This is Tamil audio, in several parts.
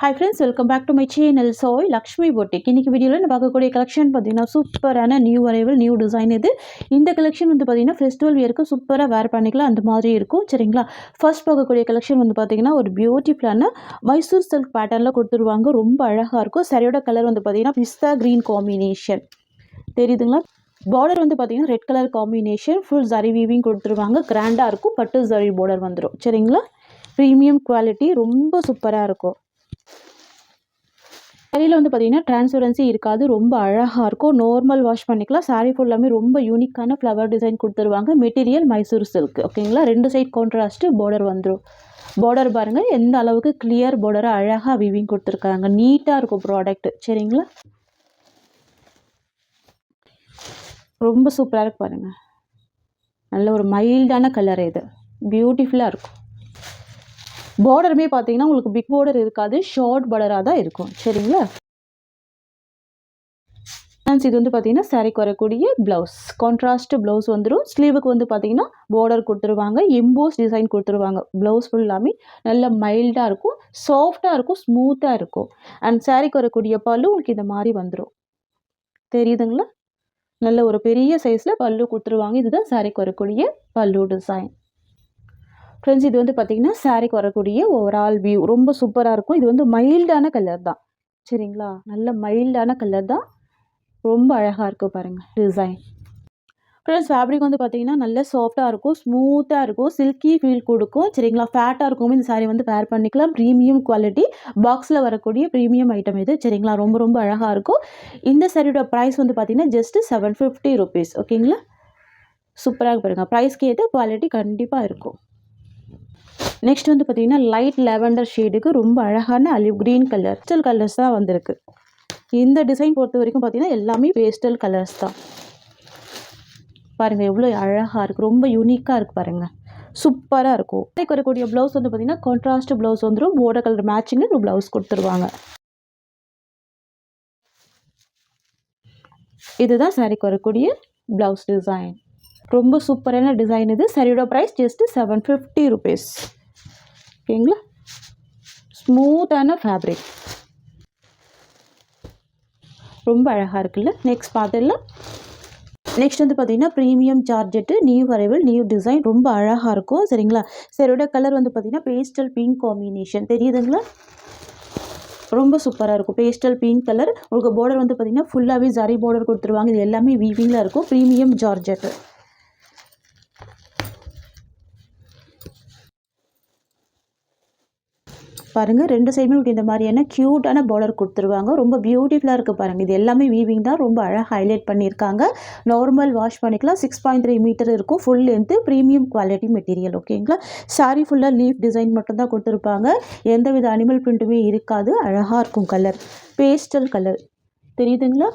Hi friends, welcome back to my channel. Soy Lakshmi Boutique. இன்னைக்கு வீடியோல நான் பார்க்கக்கூடிய கலெக்ஷன் பார்த்தீங்கன்னா சூப்பரான நியூ அரைவல் நியூ டிசைன் இது. இந்த கலெக்ஷன் வந்து பார்த்தீங்கன்னா ஃபெஸ்டிவல் வியருக்கு சூப்பராக வேர் பண்ணிக்கலாம் அந்த மாதிரி இருக்கும் சரிங்களா. ஃபர்ஸ்ட் பார்க்கக்கூடிய கலெக்ஷன் வந்து பார்த்தீங்கன்னா ஒரு பியூட்டிஃபுல்லான மைசூர் சில்க் பேட்டர்னில் கொடுத்துருவாங்க. ரொம்ப அழகாக இருக்கும். சரியோட கலர் வந்து பார்த்தீங்கன்னா பிஸ்தா க்ரீன் காம்பினேஷன் தெரியுதுங்களா. பார்டர் வந்து பார்த்தீங்கன்னா red colour combination full zari weaving கொடுத்துருவாங்க. கிராண்டாக இருக்கும். பட்டு ஜரி பார்டர் வந்துடும் சரிங்களா. ப்ரீமியம் குவாலிட்டி ரொம்ப சூப்பராக இருக்கும். சாரியில் வந்து பார்த்தீங்கன்னா டிரான்ஸ்பரன்சி இருக்காது. ரொம்ப அழகாக இருக்கும். நார்மல் வாஷ் பண்ணிக்கலாம். சாரீ ஃபுல்லாமே ரொம்ப யூனிக்கான ஃப்ளவர் டிசைன் கொடுத்துருவாங்க. மெட்டீரியல் மைசூர் சில்க் ஓகேங்களா. ரெண்டு சைட் கான்ட்ராஸ்ட்டு பார்டர் வந்துடும். பார்டர் பாருங்கள் எந்த அளவுக்கு கிளியர் பார்டராக அழகாக வீவிங் கொடுத்துருக்காங்க. நீட்டாக இருக்கும் ப்ராடக்ட் சரிங்களா. ரொம்ப சூப்பராக இருக்கு பாருங்கள். நல்ல ஒரு மைல்டான கலர் இது. பியூட்டிஃபுல்லாக இருக்கும். பார்டருமே பார்த்தீங்கன்னா உங்களுக்கு பிக் பார்டர் இருக்காது. ஷார்ட் பார்டராக தான் இருக்கும் சரிங்களா. இது வந்து பார்த்தீங்கன்னா சாரிக்கு வரக்கூடிய ப்ளவுஸ் கான்ட்ராஸ்ட் ப்ளவுஸ் வந்துடும். ஸ்லீவுக்கு வந்து பார்த்தீங்கன்னா பார்டர் கொடுத்துருவாங்க. எம்போஸ் டிசைன் கொடுத்துருவாங்க. ப்ளவுஸ் ஃபுல்லாமே நல்ல மைல்டாக இருக்கும். சாஃப்டாக இருக்கும். ஸ்மூத்தாக இருக்கும். அண்ட் சாரிக்கு வரக்கூடிய பல்லு உங்களுக்கு இந்த மாதிரி வந்துடும். தெரியுதுங்களா. நல்ல ஒரு பெரிய சைஸில் பல்லு கொடுத்துருவாங்க. இதுதான் சாரிக்கு வரக்கூடிய பல்லு டிசைன். ஃப்ரெண்ட்ஸ் இது வந்து பார்த்தீங்கன்னா சாரிக்கு வரக்கூடிய ஓவரால் வியூ ரொம்ப சூப்பராக இருக்கும். இது வந்து மைல்டான கலர் தான் சரிங்களா. நல்ல மைல்டான கலர் தான். ரொம்ப அழகாக இருக்கும் பாருங்கள் டிசைன். ஃப்ரெண்ட்ஸ் ஃபேப்ரிக் வந்து பார்த்தீங்கன்னா நல்ல சாஃப்டாக இருக்கும். ஸ்மூத்தாக இருக்கும். சில்கி ஃபீல் கொடுக்கும் சரிங்களா. ஃபேட்டாக இருக்கும். இந்த சாரீ வந்து வேர் பண்ணிக்கலாம். ப்ரீமியம் குவாலிட்டி பாக்ஸில் வரக்கூடிய ப்ரீமியம் ஐட்டம் இது சரிங்களா. ரொம்ப ரொம்ப அழகாக இருக்கும். இந்த சாரியோட ப்ரைஸ் வந்து பார்த்தீங்கன்னா ஜஸ்ட் 750 rupees ஓகேங்களா. சூப்பராக பாருங்கள். ப்ரைஸ்க்கு ஏற்ற குவாலிட்டி கண்டிப்பாக இருக்கும். நெக்ஸ்ட் வந்து பார்த்தீங்கன்னா லைட் லெவண்டர் ஷேடுக்கு ரொம்ப அழகான olive green colour pastel colours தான் வந்திருக்கு. இந்த டிசைன் பொறுத்த வரைக்கும் பார்த்தீங்கன்னா எல்லாமே பேஸ்டல் கலர்ஸ் தான். பாருங்கள் எவ்வளோ அழகாக இருக்குது. ரொம்ப யூனிக்காக இருக்குது பாருங்கள். சூப்பராக இருக்கும். அதுக்கு வரக்கூடிய ப்ளவுஸ் வந்து பார்த்தீங்கன்னா கான்ட்ராஸ்ட் ப்ளவுஸ் வந்துடும். பார்டர் கலர் மேட்சிங்கு ஒரு ப்ளவுஸ் கொடுத்துருவாங்க. இதுதான் சாரிக்கு வரக்கூடிய ப்ளவுஸ் டிசைன். ரொம்ப சூப்பரான டிசைன் இது. சாரியோட ப்ரைஸ் ஜஸ்ட் 750 rupees ஓகேங்களா. ஸ்மூத்தான ஃபேப்ரிக் ரொம்ப அழகாக இருக்குல்ல. நெக்ஸ்ட் பார்த்துடலாம். நெக்ஸ்ட் வந்து பார்த்தீங்கன்னா premium georgette new arrival new design ரொம்ப அழகாக இருக்கும் சரிங்களா. சாரியோட கலர் வந்து பார்த்தீங்கன்னா பேஸ்டல் பிங்க் காம்பினேஷன் தெரியுதுங்களா. ரொம்ப சூப்பராக இருக்கும். Pastel pink colour. உங்களுக்கு பார்டர் வந்து பார்த்தீங்கன்னா ஃபுல்லாகவே ஜரி பார்டர் கொடுத்துருவாங்க. இது எல்லாமே வீவிங்கில் இருக்கும். ப்ரீமியம் ஜார்ஜெட்டு பாருங்கள். ரெண்டு சைடுமே உங்களுக்கு இந்த மாதிரியான க்யூட்டான பார்டர் கொடுத்துருவாங்க. ரொம்ப பியூட்டிஃபுல்லாக இருக்குது பாருங்கள். இது எல்லாமே வீவிங் தான். ரொம்ப அழகாக ஹைலைட் பண்ணியிருக்காங்க. நார்மல் வாஷ் பண்ணிக்கலாம். 6.3 மீட்டர் இருக்கும். Full length premium quality material ஓகேங்களா. சாரி ஃபுல்லாக லீஃப் டிசைன் மட்டும்தான் கொடுத்துருப்பாங்க. எந்தவித அனிமல் பிரிண்ட்டுமே இருக்காது. அழகாக இருக்கும் கலர். பேஸ்டல் கலர் தெரியுதுங்களா.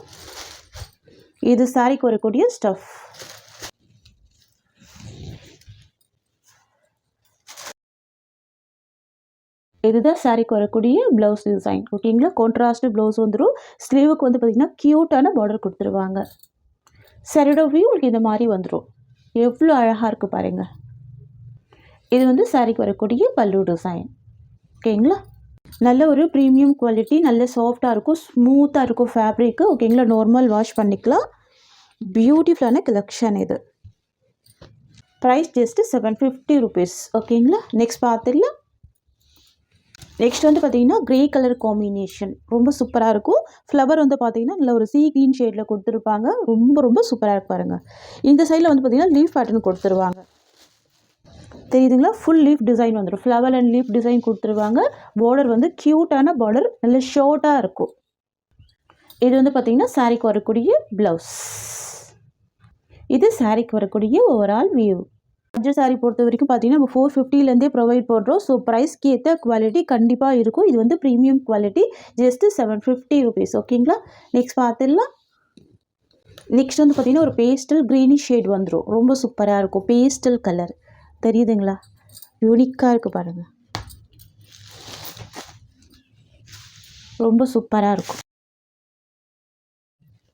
இது சாரிக்கு வரக்கூடிய ஸ்டஃப். இதுதான் சாரிக்கு வரக்கூடிய ப்ளவுஸ் டிசைன் ஓகேங்களா. கான்ட்ராஸ்ட் ப்ளவுஸ் வந்துடும். ஸ்லீவுக்கு வந்து பார்த்திங்கன்னா க்யூட்டான பார்டர் கொடுத்துருவாங்க. சாரியோட வியூ உங்களுக்கு இந்த மாதிரி வந்துடும். எவ்வளோ அழகாக இருக்குது பாருங்கள். இது வந்து சாரிக்கு வரக்கூடிய பல்லு டிசைன் ஓகேங்களா. நல்ல ஒரு ப்ரீமியம் குவாலிட்டி. நல்ல சாஃப்டாக இருக்கும். ஸ்மூத்தாக இருக்கும் ஃபேப்ரிக்கு ஓகேங்களா. நார்மல் வாஷ் பண்ணிக்கலாம். பியூட்டிஃபுல்லான கலெக்ஷன் இது. ப்ரைஸ் ஜஸ்ட் 750 rupees ஓகேங்களா. நெக்ஸ்ட் பார்த்துடலாம். நெக்ஸ்ட் வந்து பார்த்தீங்கன்னா க்ரே கலர் காம்பினேஷன் ரொம்ப சூப்பராக இருக்கும். ஃப்ளவர் வந்து பார்த்தீங்கன்னா நல்ல ஒரு சீ க்ரீன் ஷேடில் கொடுத்துருப்பாங்க. ரொம்ப ரொம்ப சூப்பராக இருக்கு பாருங்கள். இந்த சைடில் வந்து பார்த்தீங்கன்னா லீஃப் பேட்டர்ன் கொடுத்துருவாங்க. தெரியுதுங்களா. ஃபுல் லீஃப் டிசைன் வந்துடும். ஃப்ளவர் அண்ட் லீஃப் டிசைன் கொடுத்துருவாங்க. பார்டர் வந்து க்யூட்டான பார்டர் நல்ல ஷார்ட்டாக இருக்கும். இது வந்து பார்த்தீங்கன்னா சாரிக்கு வரக்கூடிய ப்ளவுஸ். இது சாரிக்கு வரக்கூடிய ஓவரால் வியூ. பட்ஜெட் சாரி பொறுத்த வரைக்கும் பார்த்தீங்கன்னா நம்ம 450லேருந்தே ப்ரொவைட் பண்ணுறோம். ஸோ ப்ரைஸ்க்கு ஏற்ற குவாலிட்டி கண்டிப்பாக இருக்கும். இது வந்து ப்ரீமியம் குவாலிட்டி. ஜஸ்ட்டு 750 rupees ஓகேங்களா. நெக்ஸ்ட் பார்த்துடலாம். நெக்ஸ்ட் வந்து பார்த்தீங்கன்னா ஒரு பேஸ்டல் க்ரீனிஷ் ஷேட் வந்துடும். ரொம்ப சூப்பராக இருக்கும். பேஸ்டல் கலர் தெரியுதுங்களா. யூனிக்காக இருக்குது பாருங்கள். ரொம்ப சூப்பராக இருக்கும்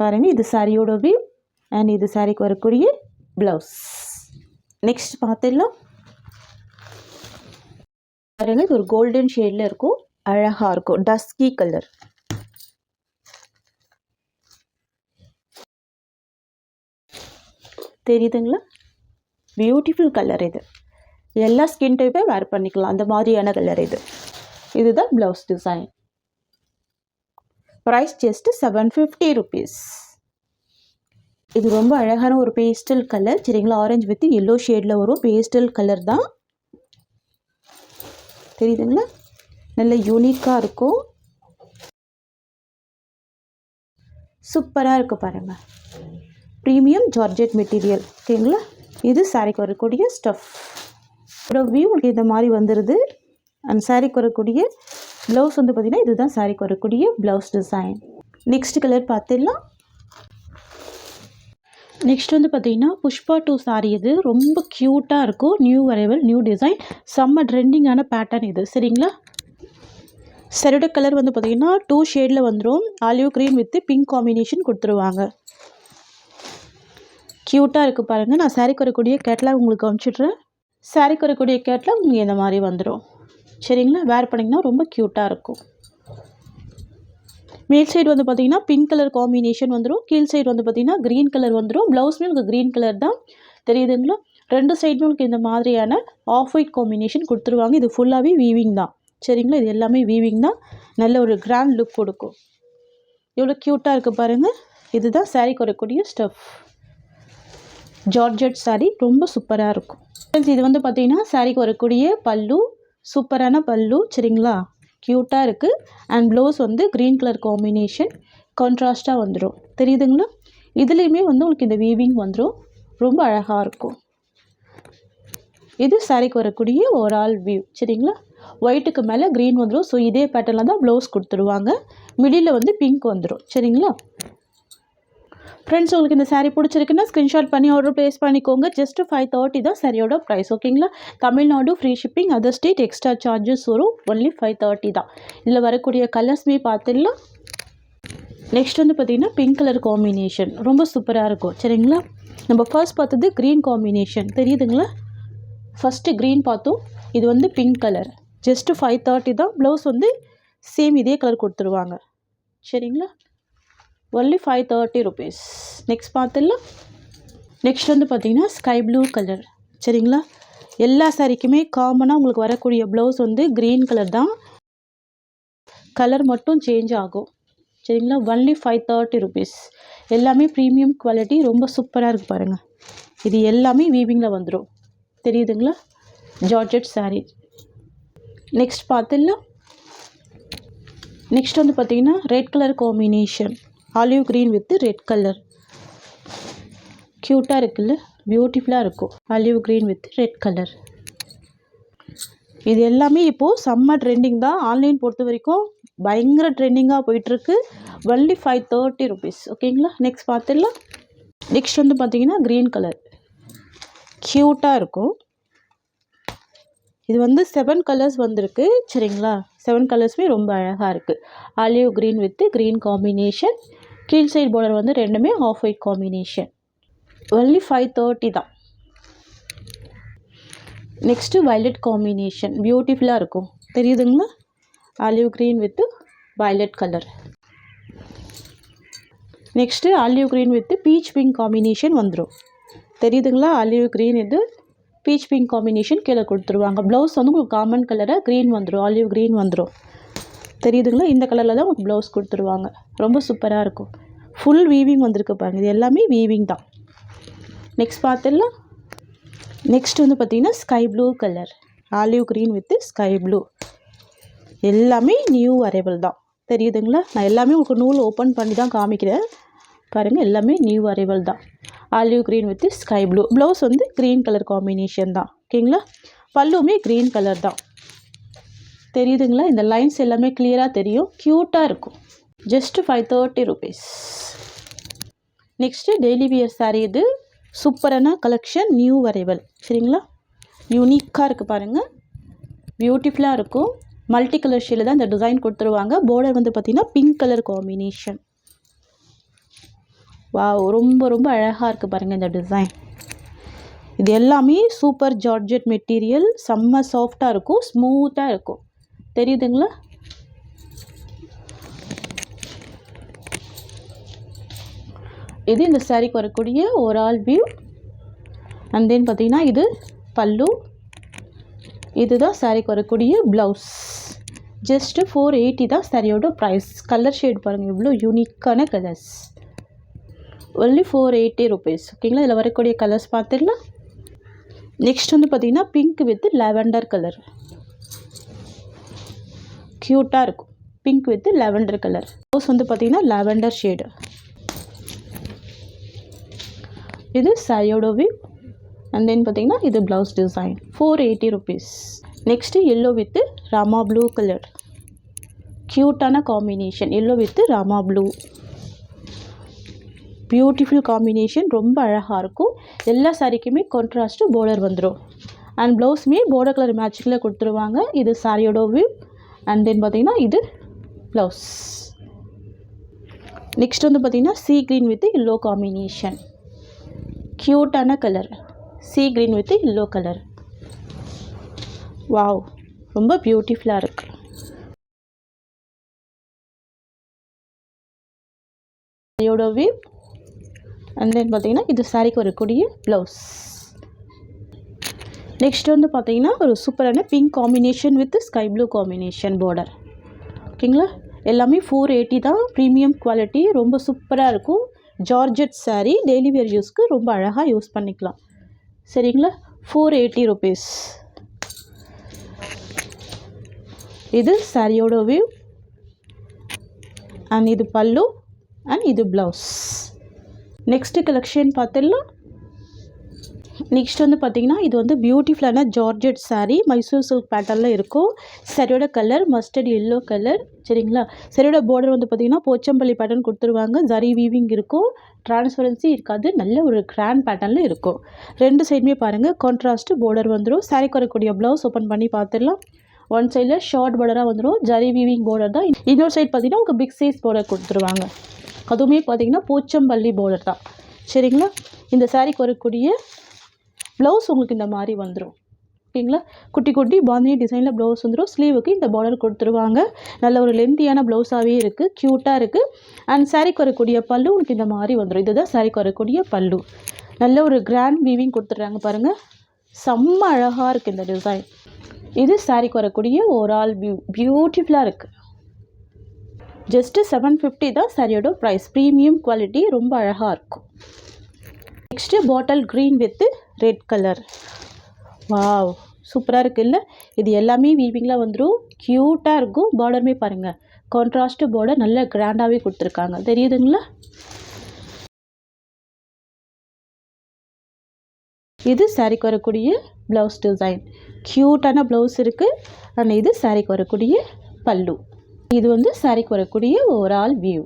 பாருங்கள். இது சாரியோட வியூ அண்ட் இது சாரிக்கு வரக்கூடிய ப்ளவுஸ். நெக்ஸ்ட் பார்த்துடலாம். பாருங்கள் இது ஒரு கோல்டன் ஷேடில் இருக்கும். அழகாக இருக்கும். Dusky colour. தெரியுதுங்களா? பியூட்டிஃபுல் கலர் இது. எல்லா ஸ்கின் டைப்பே வேர் பண்ணிக்கலாம், அந்த மாதிரியான கலர் இது. இதுதான் blouse design. Price just 750 rupees. இது ரொம்ப அழகான ஒரு பேஸ்டல் கலர். சரிங்களா? ஆரஞ்சு வித் எல்லோ ஷேடில் வரும். பேஸ்டல் கலர் தான். தெரியுதுங்களா? நல்ல யூனிக்காக இருக்கும். சூப்பராக இருக்குது பாருங்கள். Premium georgette material. ஓகேங்களா? இது சாரிக்கு வரக்கூடிய ஸ்டஃப். வியூ உங்களுக்கு இந்த மாதிரி வந்துடுது. அண்ட் சாரிக்கு வரக்கூடிய ப்ளவுஸ் வந்து பார்த்திங்கன்னா இதுதான் சாரிக்கு வரக்கூடிய ப்ளவுஸ் டிசைன். நெக்ஸ்ட் கலர் பார்த்துடலாம். நெக்ஸ்ட் வந்து பார்த்திங்கன்னா புஷ்பா 2 சாரி. இது ரொம்ப க்யூட்டாக இருக்கும். நியூ அரைவல், நியூ டிசைன், செம்ம ட்ரெண்டிங்கான பேட்டர்ன் இது. சரிங்களா? சரியோட கலர் வந்து பார்த்திங்கன்னா 2 ஷேடில் வந்துடும். Olive green with pink combination கொடுத்துருவாங்க. க்யூட்டாக இருக்குது பாருங்கள். நான் சாரிக்கு வரக்கூடிய கேட்லாக் உங்களுக்கு அனுப்பிச்சிட்றேன். சாரிக்கு வரக்கூடிய கேட்லாக் உங்களுக்கு இந்த மாதிரி வந்துடும். சரிங்களா? வேர் பண்ணிங்கன்னா ரொம்ப க்யூட்டாக இருக்கும். மேல் சைடு வந்து பார்த்திங்கன்னா பிங்க் கலர் காம்பினேஷன் வந்துடும். கீழ் சைடு வந்து பார்த்திங்கன்னா க்ரீன் கலர் வந்துடும். ப்ளவுஸ்மே உங்களுக்கு க்ரீன் கலர் தான். தெரியுதுங்களா? ரெண்டு சைடுமே உங்களுக்கு இந்த மாதிரியான ஆஃப் ஒயிட் காம்பினேஷன் கொடுத்துருவாங்க. இது ஃபுல்லாகவே வீவிங் தான். சரிங்களா? இது எல்லாமே வீவிங் தான். நல்ல ஒரு கிராண்ட் லுக் கொடுக்கும். எவ்வளோ க்யூட்டாக இருக்குது பாருங்கள். இதுதான் சாரிக்கு வரக்கூடிய ஸ்டஃப். ஜார்ஜெட் சாரி ரொம்ப சூப்பராக இருக்கும். இது வந்து பார்த்திங்கன்னா சாரிக்கு வரக்கூடிய பல்லு. சூப்பரான பல்லு. சரிங்களா? க்யூட்டாக இருக்குது. அண்ட் ப்ளவுஸ் வந்து க்ரீன் கலர் காம்பினேஷன் கான்ட்ராஸ்ட்டாக வந்துடும். தெரியுதுங்களா? இதுலேயுமே வந்து உங்களுக்கு இந்த வீவிங் வந்துடும். ரொம்ப அழகாக இருக்கும். இது சாரிக்கு வரக்கூடிய ஓவரால் வியூ. சரிங்களா? ஒயிட்டுக்கு மேலே க்ரீன் வந்துடும். ஸோ இதே பேட்டர்னில் தான் ப்ளவுஸ் கொடுத்துருவாங்க. மிடில் வந்து பிங்க் வந்துடும். சரிங்களா? ஃப்ரெண்ட்ஸ், உங்களுக்கு இந்த சாரீ பிடிச்சிருக்குன்னா ஸ்க்ரீன்ஷாட் பண்ணி ஆர்டர் ப்ளேஸ் பண்ணிக்கோங்க. ஜஸ்ட் 530 தான் சாரியோட ப்ரைஸ். ஓகேங்களா? Tamil Nadu free shipping, other state extra charges வரும். ஒன்லி 530 தான். இதில் வரக்கூடிய கலர்ஸ்மே பார்த்துடலாம். நெக்ஸ்ட் வந்து பார்த்திங்கன்னா பிங்க் கலர் காம்பினேஷன் ரொம்ப சூப்பராக இருக்கும். சரிங்களா? நம்ம ஃபர்ஸ்ட் பார்த்தது க்ரீன் காம்பினேஷன். தெரியுதுங்களா? ஃபஸ்ட்டு க்ரீன் பார்த்தோம். இது வந்து பிங்க் கலர். ஜஸ்ட்டு 530 தான். ப்ளவுஸ் வந்து சேம் இதே கலர் கொடுத்துருவாங்க. சரிங்களா? Only 530 rupees. நெக்ஸ்ட் பார்த்துடலாம். நெக்ஸ்ட் வந்து பார்த்திங்கன்னா ஸ்கை ப்ளூ கலர். சரிங்களா? எல்லா சாரிக்குமே காமனாக உங்களுக்கு வரக்கூடிய ப்ளவுஸ் வந்து க்ரீன் கலர் தான். கலர் மட்டும் சேஞ்ச் ஆகும். சரிங்களா? Only 530 rupees. எல்லாமே ப்ரீமியம் குவாலிட்டி. ரொம்ப சூப்பராக இருக்குது பாருங்கள். இது எல்லாமே வீவிங்கில் வந்துடும். தெரியுதுங்களா? ஜார்ஜெட் சாரீ. நெக்ஸ்ட் பார்த்துடலாம். நெக்ஸ்ட் வந்து பார்த்திங்கன்னா red colour combination. Olive green with red colour. க்யூட்டாக இருக்குல்ல? பியூட்டிஃபுல்லாக இருக்கும். Olive green with red colour. இது எல்லாமே இப்போது செம்ம ட்ரெண்டிங் தான். ஆன்லைன் பொறுத்த வரைக்கும் பயங்கர ட்ரெண்டிங்காக போயிட்டுருக்கு. Only 530 rupees. ஓகேங்களா? நெக்ஸ்ட் பார்த்துடலாம். நெக்ஸ்ட் வந்து பார்த்திங்கன்னா க்ரீன் கலர். க்யூட்டாக இருக்கும். இது வந்து 7 கலர்ஸ் வந்திருக்கு. சரிங்களா? 7 கலர்ஸுமே ரொம்ப அழகாக இருக்குது. Olive green with green combination. கீழ் சைடு பார்டர் வந்து ரெண்டுமே ஆஃப் ஒயிட் காம்பினேஷன். ஒன்லி 530 தான். Next violet combination. பியூட்டிஃபுல்லாக இருக்கும். தெரியுதுங்களா? Olive green with violet colour. Next olive green with beach pink combination வந்துடும். தெரியுதுங்களா? ஆலிவ் க்ரீன் இது பீச் பிங்க் காம்பினேஷன் கீழே கொடுத்துருவாங்க. ப்ளவுஸ் வந்து உங்களுக்கு காமன் கலராக க்ரீன் வந்துடும். ஆலிவ் க்ரீன் வந்துடும். தெரியுதுங்களா? இந்த கலரில் தான் உங்களுக்கு ப்ளவுஸ் கொடுத்துருவாங்க. ரொம்ப சூப்பராக இருக்கும். ஃபுல் வீவிங் வந்திருக்கு பாருங்கள். இது எல்லாமே வீவிங் தான். நெக்ஸ்ட் பார்த்துடலாம். நெக்ஸ்ட் வந்து பார்த்திங்கன்னா sky blue colour. Olive green with sky blue. எல்லாமே நியூ அரைவல் தான். தெரியுதுங்களா? நான் எல்லாமே உங்களுக்கு நூல் ஓப்பன் பண்ணி தான் காமிக்கிறேன் பாருங்கள். எல்லாமே நியூ அரைவல் தான். Olive green with sky blue. Blouse வந்து க்ரீன் கலர் காம்பினேஷன் தான். ஓகேங்களா? பல்லுமே க்ரீன் கலர் தான். தெரியுதுங்களா? இந்த லைன்ஸ் எல்லாமே கிளியராக தெரியும். க்யூட்டாக இருக்கும். Just 530 rupees. Next daily wear sari. இது சூப்பரான கலெக்ஷன். New arrival. சரிங்களா? யூனிக்காக இருக்குது பாருங்கள். பியூட்டிஃபுல்லாக இருக்கும். மல்டி கலர் ஷேடில் தான் இந்த டிசைன் கொடுத்துருவாங்க. பார்டர் வந்து பார்த்திங்கன்னா பிங்க் கலர் காம்பினேஷன். வாவ், ரொம்ப ரொம்ப அழகாக இருக்குது பாருங்கள் இந்த டிசைன். இது எல்லாமே சூப்பர் ஜார்ஜெட் மெட்டீரியல். செம்ம சாஃப்டாக இருக்கும். ஸ்மூத்தாக இருக்கும். தெரியுதுங்களா? இது இந்த சாரீக்கு வரக்கூடிய ஓவரால் வியூ. அண்ட் தென் பார்த்தீங்கன்னா இது பல்லு. இதுதான் சாரீக்கு வரக்கூடிய ப்ளவுஸ். ஜஸ்ட்டு 480 தான் சாரியோட ப்ரைஸ். கலர் ஷேட் பாருங்கள் இவ்வளோ யூனிக்கான கலர்ஸ். Only 480 rupees. ஓகேங்களா. இதில் வரக்கூடிய கலர்ஸ் பார்த்துடலாம். நெக்ஸ்ட் வந்து பார்த்திங்கன்னா பிங்க் வித் லாவெண்டர் கலர். க்யூட்டாக இருக்கும். Pink with lavender colour. Blouse வந்து பார்த்திங்கன்னா லாவெண்டர் ஷேடு. இது சாரியோட வியூ. அண்ட் தென் பார்த்திங்கன்னா இது blouse design. 480 rupees. Next yellow with Rama blue colour. க்யூட்டான combination. Yellow with Rama blue. Beautiful combination. ரொம்ப அழகாக இருக்கும். எல்லா சாரிக்குமே கான்ட்ராஸ்ட்டு பார்டர் வந்துடும். அண்ட் ப்ளவுஸுமே பார்டர் கலர் மேட்சிங்கில் கொடுத்துருவாங்க. இது சாரியோட வியூ. அண்ட் தென் பார்த்திங்கன்னா இது ப்ளவுஸ். நெக்ஸ்ட் வந்து பார்த்திங்கன்னா sea green with yellow combination. க்யூட்டான colour. Sea green with yellow colour. Wow, ரொம்ப பியூட்டிஃபுல்லாக இருக்குது. இதோட வியூ. அண்ட் தென் பார்த்தீங்கன்னா இது சாரிக்கு வரக்கூடிய ப்ளவுஸ். நெக்ஸ்ட் வந்து பார்த்தீங்கன்னா ஒரு சூப்பரான pink combination with sky blue combination border. ஓகேங்களா. எல்லாமே 480 தான். Premium quality. ரொம்ப சூப்பராக இருக்கும். ஜார்ஜெட் சாரீ. டெய்லி வேர் யூஸ்க்கு ரொம்ப அழகாக யூஸ் பண்ணிக்கலாம். சரிங்களா. 480 ருபீஸ். இது சாரியோட வியூ. அண்ட் இது பல்லு. அண்ட் இது ப்ளவுஸ். நெக்ஸ்ட்டு கலெக்ஷன் பார்த்துடலாம். நெக்ஸ்ட் வந்து பார்த்திங்கன்னா இது வந்து பியூட்டிஃபுல்லான ஜார்ஜெட் சாரீ. மைசூர் சில்க் பேட்டர்னில் இருக்கும். சாரியோட கலர் மஸ்டர்ட் எல்லோ கலர். சரிங்களா. சாரியோட பார்டர் வந்து பார்த்திங்கன்னா போச்சம்பள்ளி பேட்டர்ன் கொடுத்துருவாங்க. ஜரி வீவிங் இருக்கும். டிரான்ஸ்பரன்சி இருக்காது. நல்ல ஒரு கிராண்ட் பேட்டர்னில் இருக்கும். ரெண்டு சைடுமே பாருங்கள் கான்ட்ராஸ்ட்டு பார்டர் வந்துடும். சாரிக்கு வரக்கூடிய ப்ளவுஸ் ஓப்பன் பண்ணி பார்த்துடலாம். ஒன் சைடில் ஷார்ட் பார்டராக வந்துடும். ஜரி வீவிங் பார்டர் தான். இன்னொரு சைடு பார்த்திங்கன்னா உங்களுக்கு பிக் சைஸ் பார்டர் கொடுத்துருவாங்க. அதுவுமே பார்த்திங்கன்னா போச்சம்பள்ளி பார்டர் தான். சரிங்களா. இந்த சாரிக்கு வரக்கூடிய ப்ளவுஸ் உங்களுக்கு இந்த மாதிரி வந்துடும். ஓகேங்களா. குட்டி குட்டி பாந்தினி டிசைனில் ப்ளவுஸ் வந்துடும். ஸ்லீவுக்கு இந்த பார்டர் கொடுத்துருவாங்க. நல்ல ஒரு லென்த்தியான ப்ளவுஸாகவே இருக்குது. க்யூட்டாக இருக்குது. அண்ட் சாரிக்கு வரக்கூடிய பல்லு உங்களுக்கு இந்த மாதிரி வந்துடும். இதுதான் சாரிக்கு வரக்கூடிய பல்லு. நல்ல ஒரு கிராண்ட் வீவிங் கொடுத்துட்றாங்க பாருங்கள். செம்ம அழகாக இருக்குது இந்த டிசைன். இது சாரிக்கு வரக்கூடிய ஓவரால் வியூ. பியூட்டிஃபுல்லாக இருக்குது. ஜஸ்ட்டு 750 தான் சாரியோட ப்ரைஸ். Premium quality. ரொம்ப அழகாக இருக்கும். Next bottle green with red colour. Wow, சூப்பராக இருக்குல்ல. இது எல்லாமே வீவிங்கில் வந்துடும். க்யூட்டாக இருக்கும். பார்டருமே பாருங்கள் கான்ட்ராஸ்ட்டு பார்டர். நல்ல கிராண்டாகவே கொடுத்துருக்காங்க. தெரியுதுங்களா. இது சாரிக்கு வரக்கூடிய ப்ளவுஸ் டிசைன். க்யூட்டான ப்ளவுஸ் இருக்குது. அண்ட் இது சாரிக்கு வரக்கூடிய பல்லு. இது வந்து சாரிக்கு வரக்கூடிய ஓவரால் வியூ.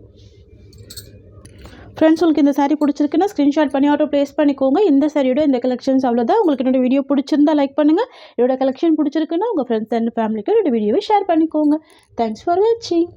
ஃப்ரெண்ட்ஸ், உங்களுக்கு இந்த சாரீ பிடிச்சிருக்குன்னா ஸ்க்ரீன்ஷாட் பண்ணி ஆர்டர் ப்ளேஸ் பண்ணிக்கோங்க. இந்த சாரியோட இந்த கலெக்ஷன்ஸ் அவ்வளோதான். உங்களுக்கு என்னோட வீடியோ பிடிச்சிருந்தா லைக் பண்ணுங்கள். என்னோட கலெக்ஷன் பிடிச்சிருக்குன்னா உங்கள் ஃப்ரெண்ட்ஸ் அண்ட் ஃபேமிலிக்கு என்னோட வீடியோவை ஷேர் பண்ணிக்கோங்க. தேங்க்ஸ் ஃபார் வாட்சிங்.